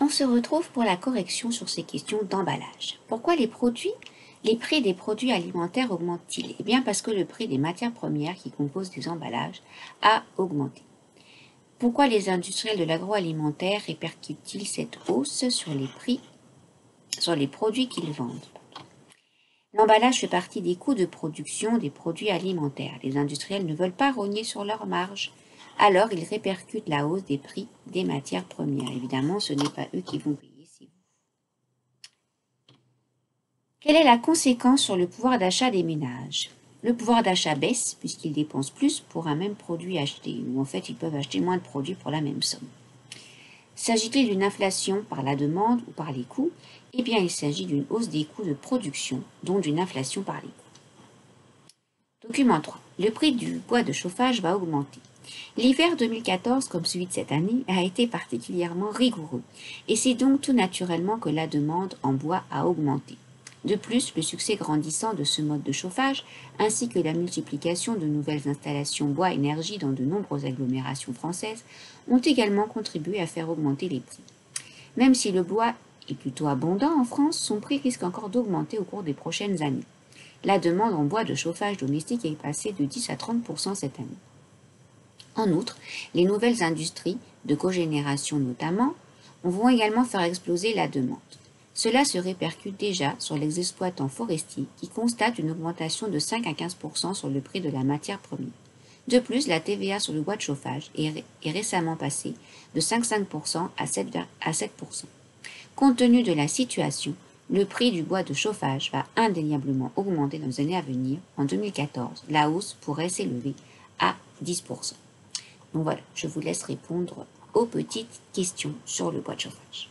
On se retrouve pour la correction sur ces questions d'emballage. Pourquoi les prix des produits alimentaires augmentent-ils? Eh bien parce que le prix des matières premières qui composent les emballages a augmenté. Pourquoi les industriels de l'agroalimentaire répercutent-ils cette hausse sur les produits qu'ils vendent? L'emballage fait partie des coûts de production des produits alimentaires. Les industriels ne veulent pas rogner sur leurs marges. Alors, ils répercutent la hausse des prix des matières premières. Évidemment, ce n'est pas eux qui vont payer, c'est vous. Quelle est la conséquence sur le pouvoir d'achat des ménages? Le pouvoir d'achat baisse puisqu'ils dépensent plus pour un même produit acheté, ou en fait, ils peuvent acheter moins de produits pour la même somme. S'agit-il d'une inflation par la demande ou par les coûts? Eh bien, il s'agit d'une hausse des coûts de production, donc d'une inflation par les coûts. Document 3. Le prix du bois de chauffage va augmenter. L'hiver 2014, comme celui de cette année, a été particulièrement rigoureux, et c'est donc tout naturellement que la demande en bois a augmenté. De plus, le succès grandissant de ce mode de chauffage, ainsi que la multiplication de nouvelles installations bois-énergie dans de nombreuses agglomérations françaises, ont également contribué à faire augmenter les prix. Même si le bois est plutôt abondant en France, son prix risque encore d'augmenter au cours des prochaines années. La demande en bois de chauffage domestique est passée de 10 à 30% cette année. En outre, les nouvelles industries, de cogénération notamment, vont également faire exploser la demande. Cela se répercute déjà sur les exploitants forestiers qui constatent une augmentation de 5 à 15% sur le prix de la matière première. De plus, la TVA sur le bois de chauffage est récemment passée de 5,5% à 7%. Compte tenu de la situation, le prix du bois de chauffage va indéniablement augmenter dans les années à venir. En 2014, la hausse pourrait s'élever à 10%. Donc voilà, je vous laisse répondre aux petites questions sur le bois de chauffage.